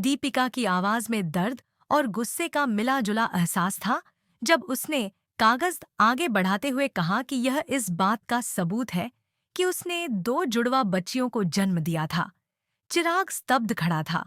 दीपिका की आवाज में दर्द और गुस्से का मिला-जुला एहसास था जब उसने कागज आगे बढ़ाते हुए कहा कि यह इस बात का सबूत है कि उसने दो जुड़वा बच्चियों को जन्म दिया था। चिराग स्तब्ध खड़ा था,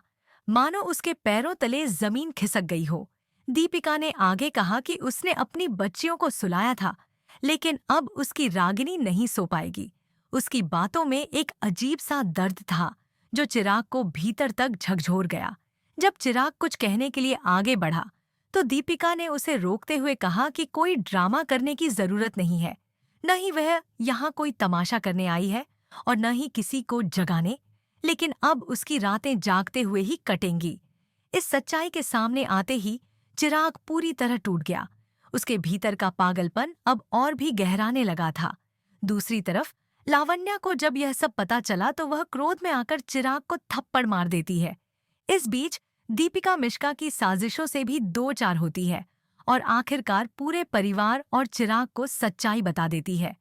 मानो उसके पैरों तले जमीन खिसक गई हो। दीपिका ने आगे कहा कि उसने अपनी बच्चियों को सुलाया था, लेकिन अब उसकी रागिनी नहीं सो पाएगी। उसकी बातों में एक अजीब सा दर्द था जो चिराग को भीतर तक झकझोर गया। जब चिराग कुछ कहने के लिए आगे बढ़ा, तो दीपिका ने उसे रोकते हुए कहा कि कोई ड्रामा करने की जरूरत नहीं है। न ही वह यहाँ कोई तमाशा करने आई है और न ही किसी को जगाने, लेकिन अब उसकी रातें जागते हुए ही कटेंगी। इस सच्चाई के सामने आते ही चिराग पूरी तरह टूट गया। उसके भीतर का पागलपन अब और भी गहराने लगा था। दूसरी तरफ लावण्या को जब यह सब पता चला तो वह क्रोध में आकर चिराग को थप्पड़ मार देती है। इस बीच दीपिका मिश्का की साजिशों से भी दो चार होती है और आखिरकार पूरे परिवार और चिराग को सच्चाई बता देती है।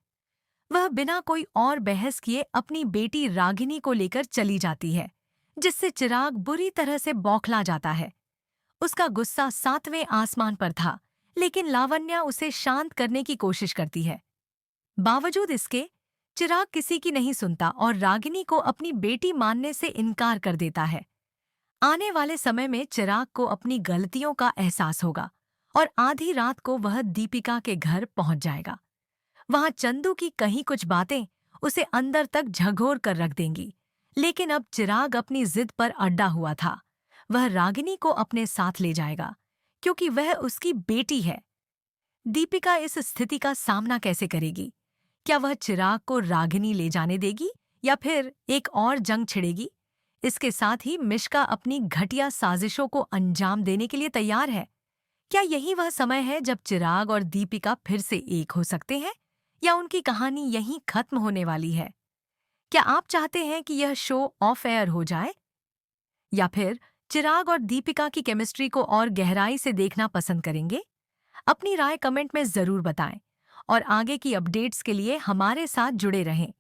वह बिना कोई और बहस किए अपनी बेटी रागिनी को लेकर चली जाती है, जिससे चिराग बुरी तरह से बौखला जाता है। उसका गुस्सा सातवें आसमान पर था, लेकिन लावण्या उसे शांत करने की कोशिश करती है। बावजूद इसके, चिराग किसी की नहीं सुनता और रागिनी को अपनी बेटी मानने से इनकार कर देता है। आने वाले समय में चिराग को अपनी गलतियों का एहसास होगा और आधी रात को वह दीपिका के घर पहुंच जाएगा। वहां चंदू की कहीं कुछ बातें उसे अंदर तक झकझोर कर रख देंगी, लेकिन अब चिराग अपनी जिद पर अड्डा हुआ था। वह रागिनी को अपने साथ ले जाएगा, क्योंकि वह उसकी बेटी है। दीपिका इस स्थिति का सामना कैसे करेगी? क्या वह चिराग को रागिनी ले जाने देगी या फिर एक और जंग छिड़ेगी? इसके साथ ही मिश्का अपनी घटिया साजिशों को अंजाम देने के लिए तैयार है। क्या यही वह समय है जब चिराग और दीपिका फिर से एक हो सकते हैं, या उनकी कहानी यहीं खत्म होने वाली है? क्या आप चाहते हैं कि यह शो ऑफ एयर हो जाए, या फिर चिराग और दीपिका की केमिस्ट्री को और गहराई से देखना पसंद करेंगे? अपनी राय कमेंट में जरूर बताएं और आगे की अपडेट्स के लिए हमारे साथ जुड़े रहें।